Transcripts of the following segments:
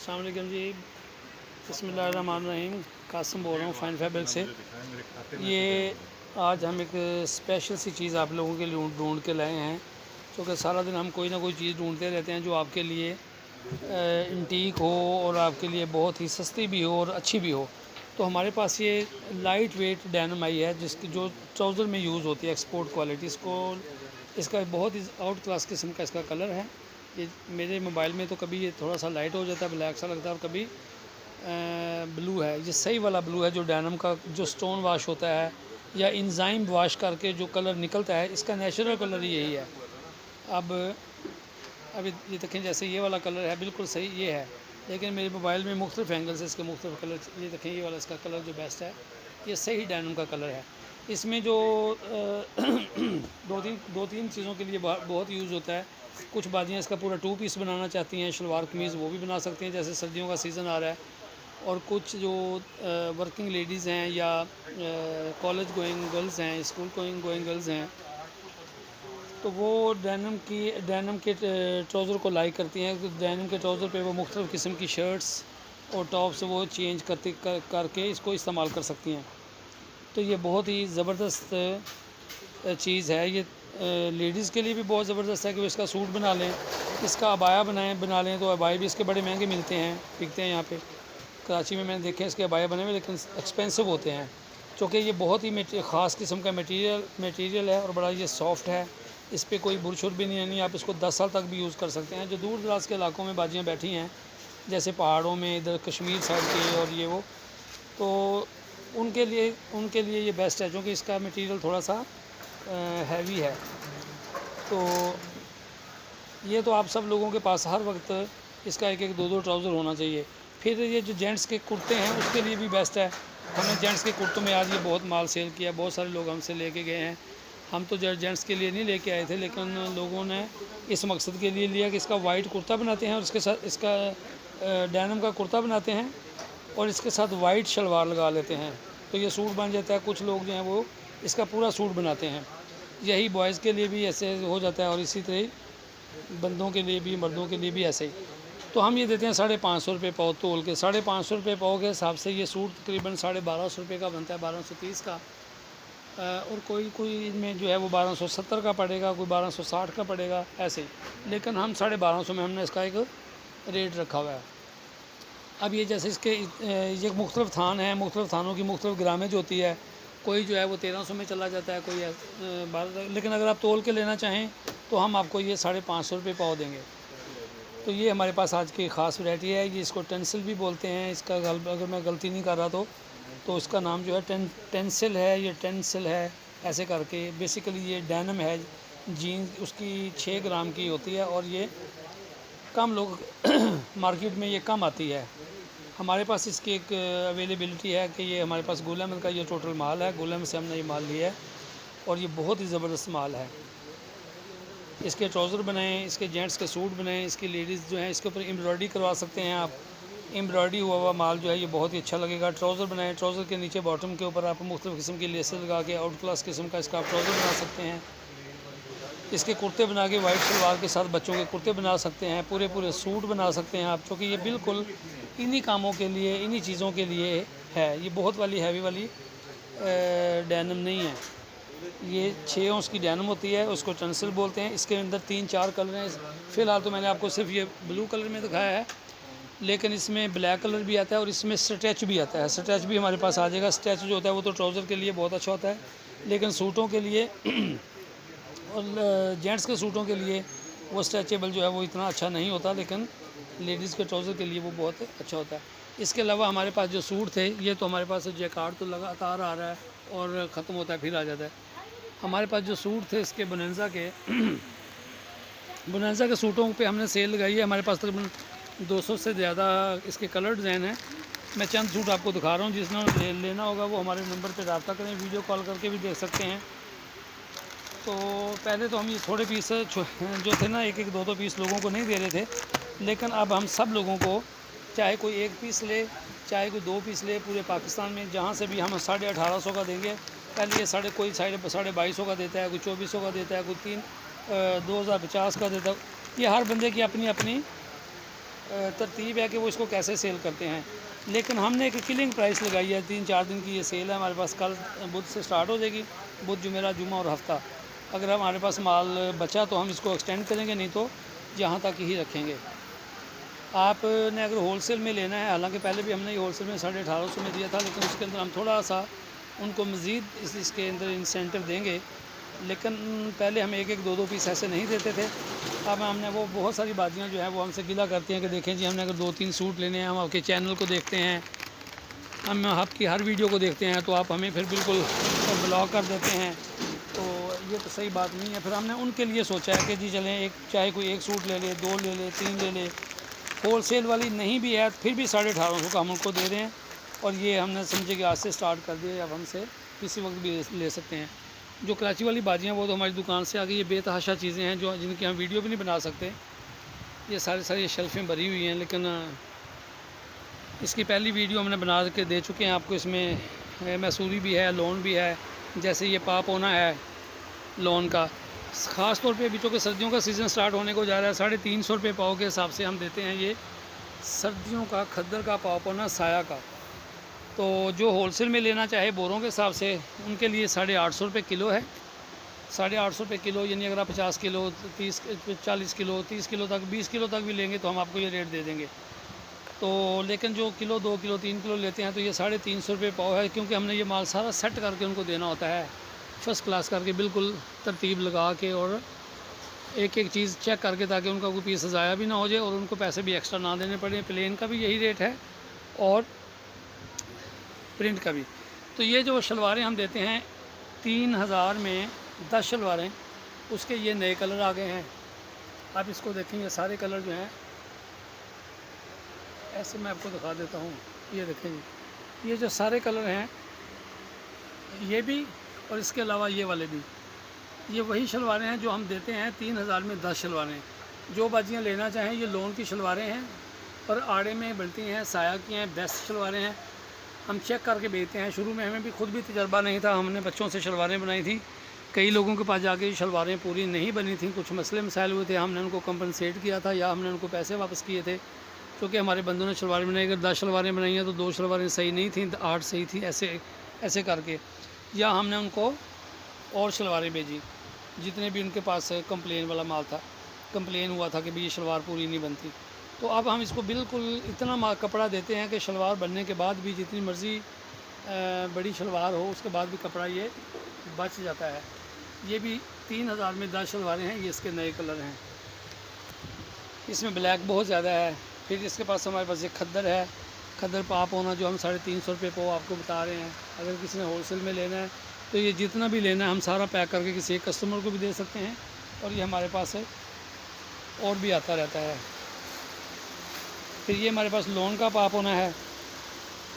अस्सलाम वालेकुम जी। बिस्मिल्लाहिर्रहमानिर्रहीम। कासिम बोल रहा हूँ फाइन फैब्रिक से। ये आज हम एक स्पेशल सी चीज़ आप लोगों के लिए ढूंढ के लाए हैं, क्योंकि सारा दिन हम कोई ना कोई चीज़ ढूंढते रहते हैं जो आपके लिए इंटीक हो और आपके लिए बहुत ही सस्ती भी हो और अच्छी भी हो। तो हमारे पास ये लाइट वेट डेनिम आई है, जिसकी जो ट्राउज़र में यूज़ होती है, एक्सपोर्ट क्वालिटी। इसका बहुत ही आउट क्लास किस्म का इसका कलर है। ये मेरे मोबाइल में तो कभी ये थोड़ा सा लाइट हो जाता है, ब्लैक सा लगता है, और कभी ब्लू है। ये सही वाला ब्लू है, जो डेनिम का जो स्टोन वाश होता है या इंजाइम वाश करके जो कलर निकलता है, इसका नेचुरल कलर यही है। अब अभी ये देखें, जैसे ये वाला कलर है बिल्कुल सही ये है, लेकिन मेरे मोबाइल में मुख्तलिफ एंगल से इसके मुख्तलिफ कलर। ये देखें, ये वाला इसका कलर जो बेस्ट है, ये सही डेनिम का कलर है। इसमें जो दो तीन चीज़ों के लिए बहुत यूज़ होता है। कुछ बाजियाँ इसका पूरा 2 पीस बनाना चाहती हैं, शलवार कमीज़, वो भी बना सकती हैं, जैसे सर्दियों का सीज़न आ रहा है। और कुछ जो वर्किंग लेडीज़ हैं या कॉलेज गोइंग गर्ल्स हैं, स्कूल गोइंग गर्ल्स हैं, तो वो डेनिम के ट्राउज़र को लाइक करती हैं। डेनिम के ट्राउज़र पे वो मुख्तलिफ़ किस्म की शर्ट्स और टॉप्स वो चेंज करके इसको इस्तेमाल कर सकती हैं। तो ये बहुत ही ज़बरदस्त चीज़ है। ये लेडीज़ के लिए भी बहुत ज़बरदस्त है कि वो इसका सूट बना लें, इसका अबाया बना लें। तो अबाए भी इसके बड़े महंगे बिकते हैं यहाँ पे कराची में। मैंने देखे हैं इसके अबाए बने हुए, लेकिन एक्सपेंसिव होते हैं, क्योंकि ये बहुत ही ख़ास किस्म का मटेरियल है और बड़ा ये सॉफ्ट है। इस पर कोई बुरशुर भी नहीं है, आप इसको 10 साल तक भी यूज़ कर सकते हैं। जो दूर दराज के इलाकों में बाजियाँ बैठी हैं, जैसे पहाड़ों में, इधर कश्मीर साइड के और ये वो, तो उनके लिए ये बेस्ट है, क्योंकि इसका मटेरियल थोड़ा सा हैवी है। तो ये तो आप सब लोगों के पास हर वक्त इसका एक एक दो ट्राउज़र होना चाहिए। फिर ये जो जेंट्स के कुर्ते हैं, उसके लिए भी बेस्ट है। हमने जेंट्स के कुर्तों में आज ये बहुत माल सेल किया, बहुत सारे लोग हमसे लेके गए हैं। हम तो जेंट्स के लिए नहीं लेके आए थे, लेकिन लोगों ने इस मकसद के लिए लिया कि इसका वाइट कुर्ता बनाते हैं और इसके साथ इसका डेनिम का कुर्ता बनाते हैं और इसके साथ वाइट शलवार लगा लेते हैं, तो ये सूट बन जाता है। कुछ लोग जो हैं वो इसका पूरा सूट बनाते हैं। यही बॉयज़ के लिए भी ऐसे हो जाता है, और इसी तरह बंदों के लिए भी, मर्दों के लिए भी ऐसे ही। तो हम ये देते हैं 550 रुपये पाव तोल के। 550 रुपये पाव के हिसाब से ये सूट तकरीबन 1250 रुपये का बनता है, 1230 का। और कोई इनमें जो है वो 1270 का पड़ेगा, कोई 1260 का पड़ेगा, ऐसे ही। लेकिन हम 1250 में हमने इसका एक रेट रखा हुआ है। अब ये जैसे इसके ये मुख्तलिफ थान हैं, मुख्तलिफ थानों की मुख्तलिफ ग्रामेज होती है। कोई जो है वो 1300 में चला जाता है, कोई 12। लेकिन अगर आप तोल के लेना चाहें तो हम आपको ये 550 रुपये पाव देंगे। तो ये हमारे पास आज की ख़ास वैरायटी है। ये इसको टेंसिल भी बोलते हैं, इसका अगर मैं गलती नहीं कर रहा तो इसका नाम जो है टेंसिल है, ये टेंसिल है ऐसे करके। बेसिकली ये डेनिम है, जीन्स उसकी 6 ग्राम की होती है, और ये कम लोग मार्केट में ये कम आती है। हमारे पास इसकी एक अवेलेबिलिटी है कि ये हमारे पास गुलम का ये टोटल माल है, गुलम से हमने ये माल लिया है, और ये बहुत ही ज़बरदस्त माल है। इसके ट्राउज़र बनाएं, इसके जेंट्स के सूट बनाएं, इसकी लेडीज़ जो हैं इसके ऊपर एम्ब्रॉयडरी करवा सकते हैं आप। एम्ब्रॉयडरी हुआ माल जो है ये बहुत ही अच्छा लगेगा। ट्राउज़र बनाएं, ट्राउज़र के नीचे बॉटम के ऊपर आप मुख्तलिफ़ किस्म की लेसेस लगा के आउट क्लास किस्म का इसका आप ट्राउज़र बना सकते हैं। इसके कुर्ते बना के वाइट शलवार के साथ बच्चों के कुर्ते बना सकते हैं, पूरे सूट बना सकते हैं आप, क्योंकि ये बिल्कुल इन्हीं कामों के लिए, इन्हीं चीज़ों के लिए है। ये बहुत वाली हैवी वाली डेनिम नहीं है। ये 6 औंस की डेनिम होती है, उसको टेंसिल बोलते हैं। इसके अंदर 3-4 कलर हैं। फ़िलहाल तो मैंने आपको सिर्फ ये ब्लू कलर में दिखाया है, लेकिन इसमें ब्लैक कलर भी आता है और इसमें स्ट्रेच भी आता है। स्ट्रेच भी हमारे पास आ जाएगा। स्ट्रेच जो होता है वो तो ट्राउज़र के लिए बहुत अच्छा होता है, लेकिन सूटों के लिए और जेंट्स के सूटों के लिए वो स्ट्रेचेबल जो है वो इतना अच्छा नहीं होता, लेकिन लेडीज़ के ट्राउज़र के लिए वो बहुत अच्छा होता है। इसके अलावा हमारे पास जो सूट थे, ये तो हमारे पास जैकार्ड तो लगातार आ रहा है और ख़त्म होता है फिर आ जाता है। हमारे पास जो सूट थे इसके बोनेंजा के सूटों पे हमने सेल लगाई है। हमारे पास तकरीबन 200 से ज़्यादा इसके कलर डिज़ाइन हैं। मैं चंद सूट आपको दिखा रहा हूँ, जिसने लेना होगा वो हमारे नंबर पे रब्ता करें, वीडियो कॉल करके भी देख सकते हैं। तो पहले तो हम ये थोड़े पीस जो थे ना, एक दो पीस लोगों को नहीं दे रहे थे, लेकिन अब हम सब लोगों को, चाहे कोई 1 पीस ले, चाहे कोई 2 पीस ले, पूरे पाकिस्तान में जहाँ से भी हम 1850 का देंगे। पहले ये कोई 2250 का देता है, कोई 2400 का देता है, कोई 2050 का देता है। ये हर बंदे की अपनी अपनी तरतीब है कि वो इसको कैसे सेल करते हैं। लेकिन हमने एक किलिंग प्राइस लगाई है, 3-4 दिन की ये सेल है हमारे पास। कल बुध से स्टार्ट हो जाएगी, बुध जुमेरात जुमा और हफ्ता। अगर हमारे पास माल बचा तो हम इसको एक्सटेंड करेंगे, नहीं तो यहाँ तक ही रखेंगे। आपने अगर होलसेल में लेना है, हालांकि पहले भी हमने ये होलसेल में 1850 में दिया था, लेकिन उसके अंदर हम थोड़ा सा उनको मज़ीद इसके अंदर इंसेंटिव देंगे। लेकिन पहले हम एक एक दो दो पीस ऐसे नहीं देते थे। अब हमने वो बहुत सारी बातियाँ जो है वो हमसे गिला करती हैं कि देखें जी, हमने अगर 2-3 सूट लेने हैं, हम आपके चैनल को देखते हैं, हम आपकी हर वीडियो को देखते हैं, तो आप हमें फिर बिल्कुल ब्लॉक कर देते हैं। तो ये तो सही बात नहीं है। फिर हमने उनके लिए सोचा है कि जी चलें, एक चाहे कोई एक सूट ले ले, 2 ले ले, 3 ले ले, होलसेल वाली नहीं भी है फिर भी 1850 का हम उनको दे रहे हैं। और ये हमने समझे कि आज से स्टार्ट कर दिया, अब हमसे किसी वक्त भी ले सकते हैं। जो कराची वाली बाजियाँ वो तो हमारी दुकान से आ गई। ये बेतहाशा चीज़ें हैं जो जिनकी हम वीडियो भी नहीं बना सकते। ये सारी शेल्फें भरी हुई हैं, लेकिन इसकी पहली वीडियो हमने बना के दे चुके हैं आपको। इसमें मैसूरी भी है, लोन भी है। जैसे ये पापोना है लोन का, ख़ास तौर पे अभी चूँकि सर्दियों का सीज़न स्टार्ट होने को जा रहा है, 350 रुपये पाव के हिसाब से हम देते हैं ये सर्दियों का खद्दर का पापोना साया का। तो जो होलसेल में लेना चाहे बोरों के हिसाब से, उनके लिए 850 रुपये किलो है। 850 रुपये किलो, यानी अगर आप 50 किलो, 30, 40 किलो, 30 किलो तक, 20 किलो तक भी लेंगे तो हम आपको ये रेट दे देंगे। तो लेकिन जो किलो, 2 किलो, 3 किलो लेते हैं तो ये 350 रुपये पाव है, क्योंकि हमने ये माल सारा सेट करके उनको देना होता है, फर्स्ट क्लास करके, बिल्कुल तरतीब लगा के और एक एक चीज़ चेक करके, ताकि उनका कोई पीस ज़ाया भी ना हो जाए और उनको पैसे भी एक्स्ट्रा ना देने पड़े। प्लेन का भी यही रेट है और प्रिंट का भी। तो ये जो शलवारें हम देते हैं 3000 में 10 शलवारें, उसके ये नए कलर आ गए हैं। आप इसको देखेंगे, सारे कलर जो हैं ऐसे मैं आपको दिखा देता हूँ। ये देखें जी, ये जो सारे कलर हैं ये भी और इसके अलावा ये वाले भी, ये वही शलवारें हैं जो हम देते हैं 3000 में 10 शलवारें। जो बाजियाँ लेना चाहें, ये लोन की शलवारें हैं और आड़े में बनती हैं, साया की हैं, बेस्ट शलवारें हैं। हम चेक करके बेचते हैं। शुरू में हमें भी खुद भी तजर्बा नहीं था, हमने बच्चों से शलवारें बनाई थी। कई लोगों के पास जाके शलवारें पूरी नहीं बनी थी, कुछ मसले मसाइल हुए थे, हमने उनको कंपनसेट किया था या हमने उनको पैसे वापस किए थे, क्योंकि हमारे बंदों ने शलवारें बनाई। अगर 10 शलवारें बनाई हैं तो 2 शलवारें सही नहीं थी, 8 सही थी, ऐसे करके। या हमने उनको और शलवारें भेजी, जितने भी उनके पास कंप्लेन वाला माल था, कंप्लेन हुआ था कि भाई ये शलवार पूरी नहीं बनती। तो अब हम इसको बिल्कुल इतना कपड़ा देते हैं कि शलवार बनने के बाद भी जितनी मर्ज़ी बड़ी शलवार हो, उसके बाद भी कपड़ा ये बच जाता है। ये भी 3000 में 10 शलवारें हैं। ये इसके नए कलर हैं। इसमें ब्लैक बहुत ज़्यादा है। फिर इसके पास हमारे पास ये खद्दर है, खद्दर पाप होना, जो हम 350 रुपये को आपको बता रहे हैं। अगर किसी ने होलसेल में लेना है तो ये जितना भी लेना है हम सारा पैक करके किसी एक कस्टमर को भी दे सकते हैं। और ये हमारे पास है और भी आता रहता है। फिर ये हमारे पास लोन का पाप होना है।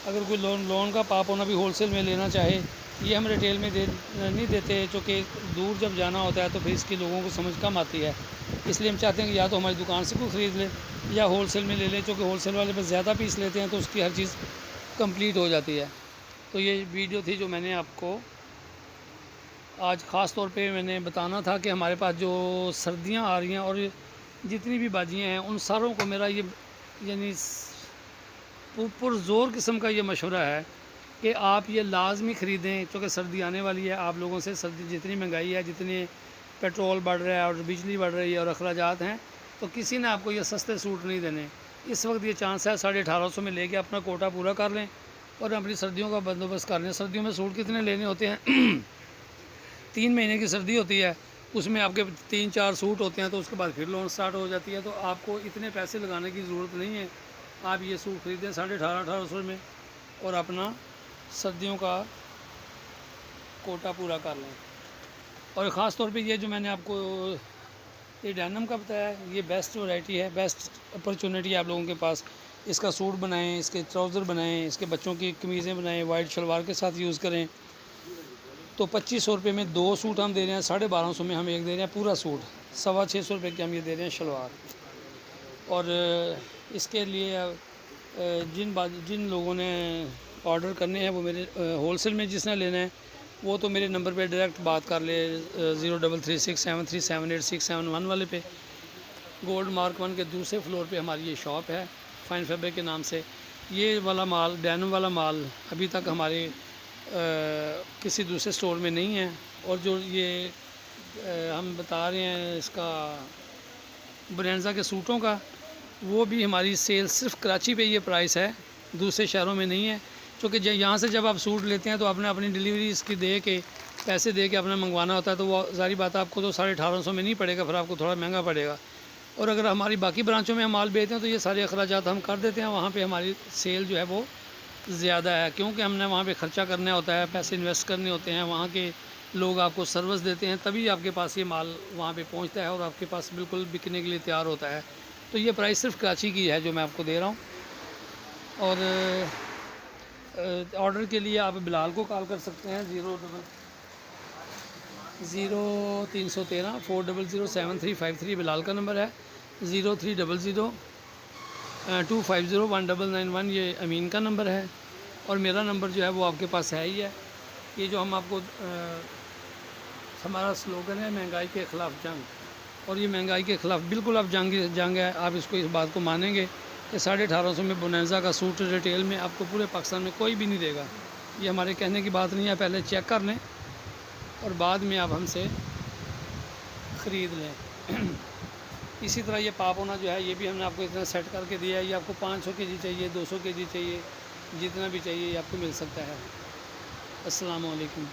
अगर कोई लोन का पाप होना भी होलसेल में लेना चाहे, ये हम रिटेल में नहीं देते, चूँकि दूर जब जाना होता है तो फिर इसकी लोगों को समझ कम आती है। इसलिए हम चाहते हैं कि या तो हमारी दुकान से कोई ख़रीद ले या होलसेल में ले लें, क्योंकि होलसेल वाले पर ज़्यादा पीस लेते हैं तो उसकी हर चीज़ कंप्लीट हो जाती है। तो ये वीडियो थी जो मैंने आपको आज ख़ास तौर पे मैंने बताना था कि हमारे पास जो सर्दियां आ रही हैं और जितनी भी बाजियाँ हैं, उन सारों को मेरा ये यानी पुरज़ोर किस्म का ये मशवरा है कि आप ये लाजमी ख़रीदें, क्योंकि सर्दी आने वाली है। आप लोगों से सर्दी, जितनी महंगाई है, जितने पेट्रोल बढ़ रहा है और बिजली बढ़ रही है और अखराजात हैं, तो किसी ने आपको ये सस्ते सूट नहीं देने। इस वक्त ये चांस है 1850 में लेके अपना कोटा पूरा कर लें और अपनी सर्दियों का बंदोबस्त कर लें। सर्दियों में सूट कितने लेने होते हैं 3 महीने की सर्दी होती है, उसमें आपके 3-4 सूट होते हैं, तो उसके बाद फिर लोन स्टार्ट हो जाती है। तो आपको इतने पैसे लगाने की ज़रूरत नहीं है। आप ये सूट ख़रीदें 1850 में और अपना सर्दियों का कोटा पूरा कर लें। और ख़ास तौर पे ये जो मैंने आपको ये डेनिम का बताया, ये बेस्ट वैरायटी है, बेस्ट अपॉर्चुनिटी है आप लोगों के पास। इसका सूट बनाएं, इसके ट्राउज़र बनाएं, इसके बच्चों की कमीज़ें बनाएं, वाइट शलवार के साथ यूज़ करें। तो 2500 रुपये में 2 सूट हम दे रहे हैं, 1250 में हम एक दे रहे हैं पूरा सूट, 625 रुपये की हम ये दे रहे हैं शलवार। और इसके लिए जिन लोगों ने ऑर्डर करने हैं, वो मेरे होलसेल में जिसने लेना है वो तो मेरे नंबर पे डायरेक्ट बात कर ले, 0336737867 वाले पे। गोल्ड मार्क 1 के दूसरे फ्लोर पे हमारी ये शॉप है फाइन फैब्रिक के नाम से। ये वाला माल, डेनिम वाला माल अभी तक हमारे किसी दूसरे स्टोर में नहीं है। और जो ये हम बता रहे हैं इसका ब्रेंजा के सूटों का, वो भी हमारी सेल सिर्फ कराची पे ये प्राइस है, दूसरे शहरों में नहीं है। क्योंकि यहाँ से जब आप सूट लेते हैं तो आपने अपनी डिलीवरी इसकी दे के, पैसे दे के अपना मंगवाना होता है, तो वो सारी बात आपको तो 1850 में नहीं पड़ेगा, फिर आपको थोड़ा महंगा पड़ेगा। और अगर हमारी बाकी ब्रांचों में हम माल बेचते हैं तो ये सारे अखराजात हम कर देते हैं, वहाँ पे हमारी सेल जो है वो ज़्यादा है, क्योंकि हमने वहाँ पे ख़र्चा करना होता है, पैसे इन्वेस्ट करने होते हैं, वहाँ के लोग आपको सर्विस देते हैं, तभी आपके पास ये माल वहाँ पे पहुँचता है और आपके पास बिल्कुल बिकने के लिए तैयार होता है। तो ये प्राइस सिर्फ कराची की है जो मैं आपको दे रहा हूँ। और ऑर्डर के लिए आप बिलाल को कॉल कर सकते हैं, 0313 4007353 बिलाल का नंबर है। 0300 2501991 ये अमीन का नंबर है। और मेरा नंबर जो है वो आपके पास है ही है। ये जो हम आपको हमारा स्लोगन है, महंगाई के ख़िलाफ़ जंग, और ये महंगाई के ख़िलाफ़ बिल्कुल आप जंग है। आप इसको, इस बात को मानेंगे कि 1850 में बोनेंजा का सूट रिटेल में आपको पूरे पाकिस्तान में कोई भी नहीं देगा। ये हमारे कहने की बात नहीं है, पहले चेक कर लें और बाद में आप हमसे ख़रीद लें। इसी तरह ये पापोना जो है, ये भी हमने आपको इतना सेट करके दिया है। ये आपको 500 केजी चाहिए, 200 केजी चाहिए, जितना भी चाहिए ये आपको मिल सकता है। अस्सलाम वालेकुम।